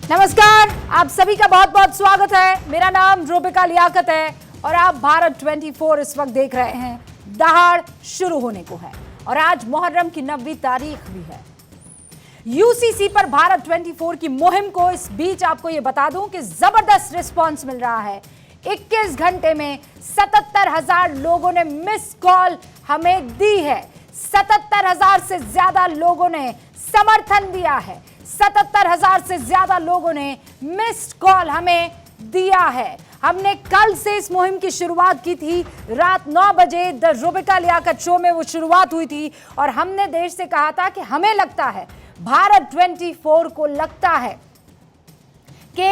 नमस्कार, आप सभी का बहुत बहुत स्वागत है। मेरा नाम रूबिका लियाकत है और आप भारत 24 इस वक्त देख रहे हैं। दहाड़ शुरू होने को है और आज मुहर्रम की 9वीं तारीख भी है। यूसीसी पर भारत 24 की मुहिम को इस बीच आपको यह बता दूं कि जबरदस्त रिस्पांस मिल रहा है। 21 घंटे में 77,000 लोगों ने मिस कॉल हमें दी है। 77,000 से ज्यादा लोगों ने समर्थन दिया है। 77,000 से ज्यादा लोगों ने मिस्ड कॉल हमें दिया है। हमने कल से इस मुहिम की शुरुआत की थी। रात 9 बजे द रूबिका लियाकत शो में वो शुरुआत हुई थी और हमने देश से कहा था कि हमें लगता है, भारत 24 को लगता है कि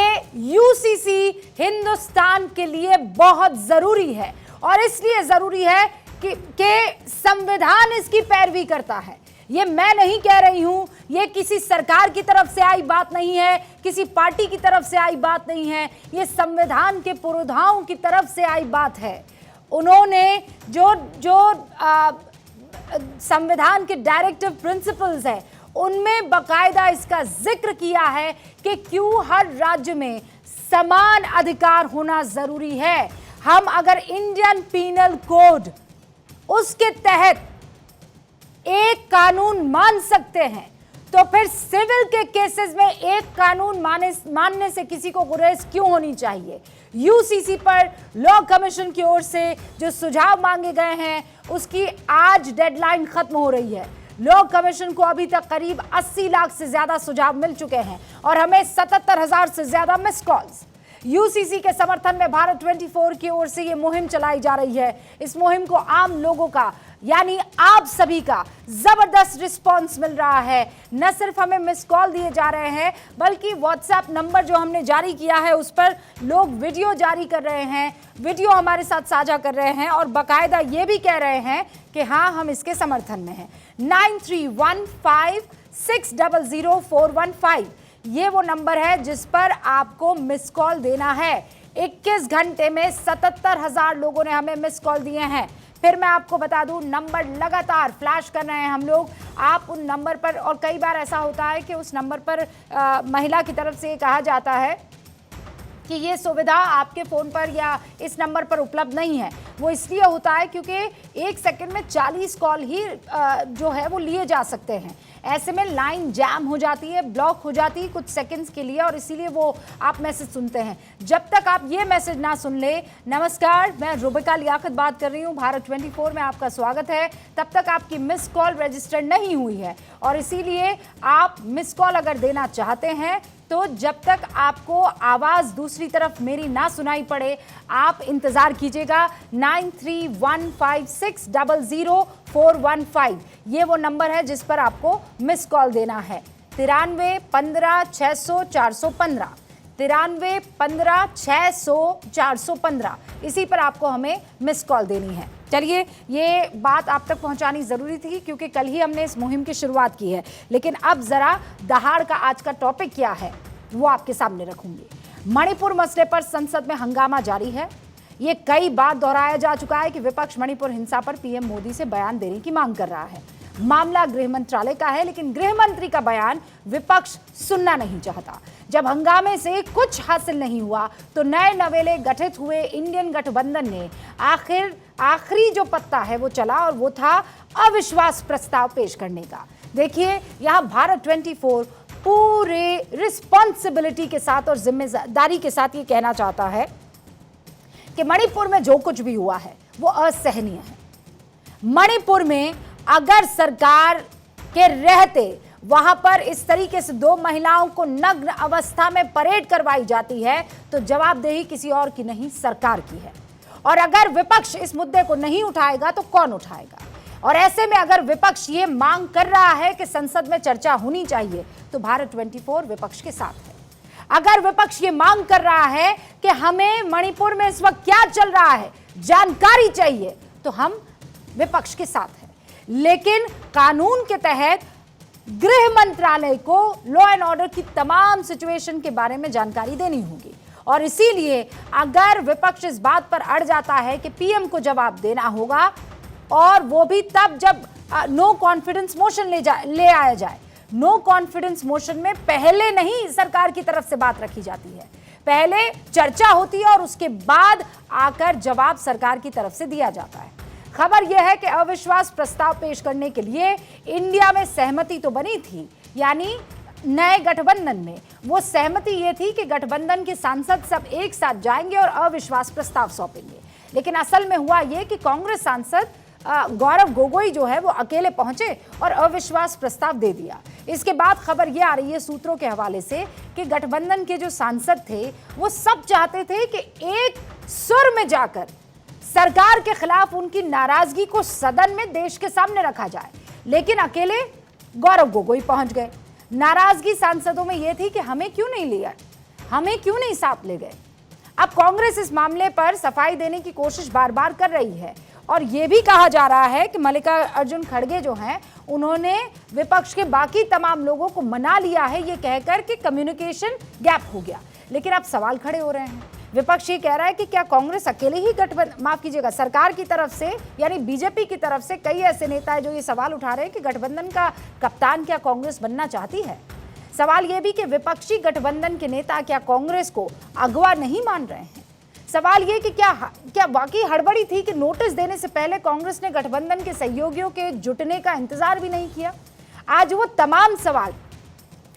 यूसीसी हिंदुस्तान के लिए बहुत जरूरी है और इसलिए जरूरी है कि संविधान इसकी पैरवी करता है। ये मैं नहीं कह रही हूं, ये किसी सरकार की तरफ से आई बात नहीं है, किसी पार्टी की तरफ से आई बात नहीं है, ये संविधान के पुरोधाओं की तरफ से आई बात है। उन्होंने जो संविधान के डायरेक्टिव प्रिंसिपल्स है उनमें बकायदा इसका जिक्र किया है कि क्यों हर राज्य में समान अधिकार होना जरूरी है। हम अगर इंडियन पीनल कोड उसके तहत एक कानून मान सकते हैं तो फिर सिविल के केसेस में एक कानून मानने से किसी को गुरेज क्यों होनी चाहिए। यूसीसी पर लॉ कमीशन की ओर से जो सुझाव मांगे गए हैं उसकी आज डेडलाइन खत्म हो रही है। लॉ कमीशन को अभी तक करीब 80 लाख से ज्यादा सुझाव मिल चुके हैं और हमें 77,000 से ज्यादा मिस कॉल्स। यूसीसी के समर्थन में भारत 24 की ओर से यह मुहिम चलाई जा रही है। इस मुहिम को आम लोगों का यानी आप सभी का जबरदस्त रिस्पांस मिल रहा है। न सिर्फ हमें मिस कॉल दिए जा रहे हैं बल्कि व्हाट्सएप नंबर जो हमने जारी किया है उस पर लोग वीडियो जारी कर रहे हैं, वीडियो हमारे साथ साझा कर रहे हैं और बाकायदा ये भी कह रहे हैं कि हाँ, हम इसके समर्थन में हैं। 9315600415 ये वो नंबर है जिस पर आपको मिस कॉल देना है। 21 घंटे में 77,000 लोगों ने हमें मिस कॉल दिए हैं। फिर मैं आपको बता दूं, नंबर लगातार फ्लैश कर रहे हैं हम लोग। आप उन नंबर पर, और कई बार ऐसा होता है कि उस नंबर पर महिला की तरफ से कहा जाता है कि ये सुविधा आपके फ़ोन पर या इस नंबर पर उपलब्ध नहीं है। वो इसलिए होता है क्योंकि 1 सेकंड में 40 कॉल ही जो है वो लिए जा सकते हैं। ऐसे में लाइन जैम हो जाती है, ब्लॉक हो जाती है कुछ सेकंड्स के लिए और इसीलिए वो आप मैसेज सुनते हैं। जब तक आप ये मैसेज ना सुन ले, नमस्कार, मैं रूबिका लियाकत बात कर रही हूँ, भारत 24 में आपका स्वागत है, तब तक आपकी मिस कॉल रजिस्टर्ड नहीं हुई है। और इसीलिए आप मिस कॉल अगर देना चाहते हैं तो जब तक आपको आवाज़ दूसरी तरफ मेरी ना सुनाई पड़े आप इंतज़ार कीजिएगा। 9315600415 ये वो नंबर है जिस पर आपको मिस कॉल देना है। 9315600415 9315600415 इसी पर आपको हमें मिस कॉल देनी है। चलिए, ये बात आप तक पहुंचानी ज़रूरी थी क्योंकि कल ही हमने इस मुहिम की शुरुआत की है। लेकिन अब ज़रा दहाड़ का आज का टॉपिक क्या है वो आपके सामने रखूंगी। मणिपुर मसले पर संसद में हंगामा जारी है। ये कई बार दोहराया जा चुका है कि विपक्ष मणिपुर हिंसा पर पीएम मोदी से बयान देने की मांग कर रहा है। मामला गृह मंत्रालय का है लेकिन गृह मंत्री का बयान विपक्ष सुनना नहीं चाहता। जब हंगामे से कुछ हासिल नहीं हुआ तो नए नवेले गठित हुए इंडियन गठबंधन ने आखिरी जो पत्ता है वो चला और वो था अविश्वास प्रस्ताव पेश करने का। देखिए, यहां भारत 24 पूरे रिस्पॉन्सिबिलिटी के साथ और जिम्मेदारी के साथ ये कहना चाहता है कि मणिपुर में जो कुछ भी हुआ है वो असहनीय है। मणिपुर में अगर सरकार के रहते वहां पर इस तरीके से 2 महिलाओं को नग्न अवस्था में परेड करवाई जाती है तो जवाबदेही किसी और की नहीं, सरकार की है। और अगर विपक्ष इस मुद्दे को नहीं उठाएगा तो कौन उठाएगा? और ऐसे में अगर विपक्ष ये मांग कर रहा है कि संसद में चर्चा होनी चाहिए तो भारत 24 विपक्ष के साथ है। अगर विपक्ष ये मांग कर रहा है कि हमें मणिपुर में इस वक्त क्या चल रहा है जानकारी चाहिए तो हम विपक्ष के साथ हैं। लेकिन कानून के तहत गृह मंत्रालय को लॉ एंड ऑर्डर की तमाम सिचुएशन के बारे में जानकारी देनी होगी और इसीलिए अगर विपक्ष इस बात पर अड़ जाता है कि पीएम को जवाब देना होगा और वो भी तब जब नो कॉन्फिडेंस मोशन ले आया जाए, नो कॉन्फिडेंस मोशन में पहले नहीं सरकार की तरफ से बात रखी जाती है, पहले चर्चा होती है और उसके बाद आकर जवाब सरकार की तरफ से दिया जाता है। खबर यह है कि अविश्वास प्रस्ताव पेश करने के लिए इंडिया में सहमति तो बनी थी, यानी नए गठबंधन में वो सहमति ये थी कि गठबंधन के सांसद सब एक साथ जाएंगे और अविश्वास प्रस्ताव सौंपेंगे। लेकिन असल में हुआ ये कि कांग्रेस सांसद गौरव गोगोई जो है वो अकेले पहुंचे और अविश्वास प्रस्ताव दे दिया। इसके बाद खबर ये आ रही है सूत्रों के हवाले से कि गठबंधन के जो सांसद थे वो सब चाहते थे कि एक सुर में जाकर सरकार के खिलाफ उनकी नाराजगी को सदन में देश के सामने रखा जाए, लेकिन अकेले गौरव गोगोई पहुंच गए। नाराजगी सांसदों में यह थी कि हमें क्यों नहीं लिया, हमें क्यों नहीं साथ ले गए। अब कांग्रेस इस मामले पर सफाई देने की कोशिश बार बार कर रही है और यह भी कहा जा रहा है कि मल्लिकार्जुन खड़गे जो हैं उन्होंने विपक्ष के बाकी तमाम लोगों को मना लिया है ये कहकर कि कम्युनिकेशन गैप हो गया। लेकिन अब सवाल खड़े हो रहे हैं, विपक्ष ये कह रहा है कि क्या कांग्रेस अकेले ही सरकार की तरफ से यानी बीजेपी की तरफ से कई ऐसे नेता हैं जो ये सवाल उठा रहे हैं कि गठबंधन का कप्तान क्या कांग्रेस बनना चाहती है। सवाल ये भी कि विपक्षी गठबंधन के नेता क्या कांग्रेस को अगवा नहीं मान रहे हैं। सवाल ये कि क्या वाकई हड़बड़ी थी कि नोटिस देने से पहले कांग्रेस ने गठबंधन के सहयोगियों के जुटने का इंतजार भी नहीं किया। आज वो तमाम सवाल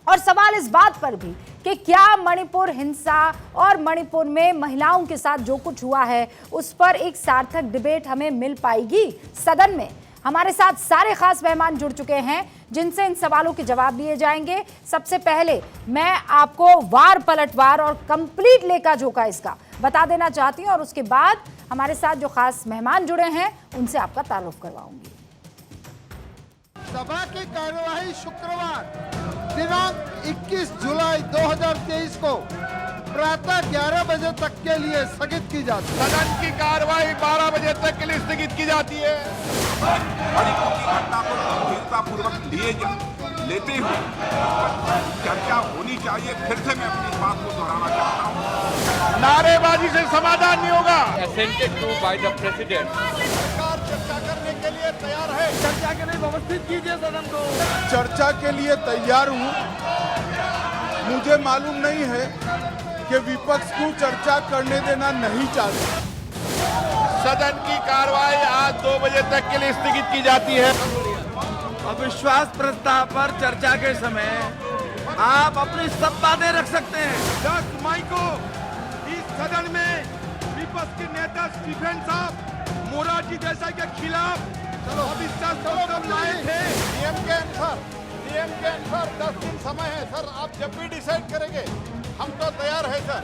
और सवाल इस बात पर भी कि क्या मणिपुर हिंसा और मणिपुर में महिलाओं के साथ जो कुछ हुआ है उस पर एक सार्थक डिबेट हमें मिल पाएगी सदन में। हमारे साथ सारे खास मेहमान जुड़ चुके हैं जिनसे इन सवालों के जवाब दिए जाएंगे। सबसे पहले मैं आपको वार पलटवार और कंप्लीट लेखा जोखा इसका बता देना चाहती हूं और उसके बाद हमारे साथ जो खास मेहमान जुड़े हैं उनसे आपका तारुफ करवाऊंगी। सभा की कार्यवाही शुक्रवार दिनांक 21 जुलाई 2023 को प्रातः 11 बजे तक के लिए स्थगित की जाती है। सदन की कार्यवाही 12 बजे तक के लिए स्थगित की जाती है। मणिपुर की घटना को गंभीरतापूर्वक लेते हुए चर्चा होनी चाहिए। फिर से मैं अपनी बात को दोहराना चाहता हूँ, नारेबाजी से समाधान नहीं होगा। Assented to by the president. सरकार चर्चा करने के लिए तैयार है। चर्चा के लिए व्यवस्थित कीजिए सदन को। चर्चा के लिए तैयार हूँ। मुझे मालूम नहीं है कि विपक्ष को चर्चा करने देना नहीं चाहते। सदन की कार्यवाही आज 2 बजे तक के लिए स्थगित की जाती है। अविश्वास प्रस्ताव पर चर्चा के समय आप अपनी सब बातें रख सकते हैं। 10 मई को इस सदन में विपक्ष के नेता स्टीफन साहब मोरारजी देसाई के खिलाफ अविश्वास प्रस्ताव लाए थे। नियम के अनुसार 10 दिन समय है सर, आप जब भी डिसाइड करेंगे हम तो तैयार है सर।